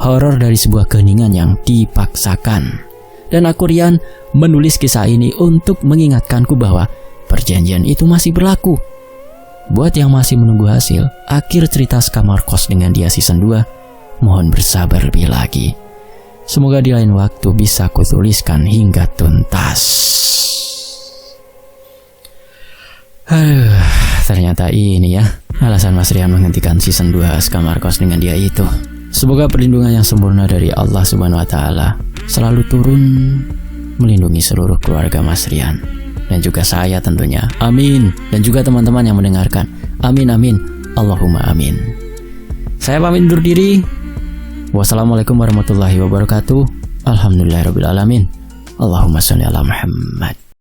A: horor dari sebuah keheningan yang dipaksakan. Dan aku Rian menulis kisah ini untuk mengingatkanku bahwa perjanjian itu masih berlaku. Buat yang masih menunggu hasil akhir cerita Skamar Kos dengan dia season 2, mohon bersabar lebih lagi. Semoga di lain waktu bisa kutuliskan hingga tuntas. Ternyata ini ya alasan Mas Rian menghentikan season 2 Skamar Kos dengan dia itu. Semoga perlindungan yang sempurna dari Allah Subhanahu wa Ta'ala selalu turun melindungi seluruh keluarga Mas Rian dan juga saya tentunya. Amin. Dan juga teman-teman yang mendengarkan. Amin amin. Allahumma amin. Saya pamit undur diri. Wassalamualaikum warahmatullahi wabarakatuh. Alhamdulillahirabbil alamin. Allahumma sholli ala Muhammad.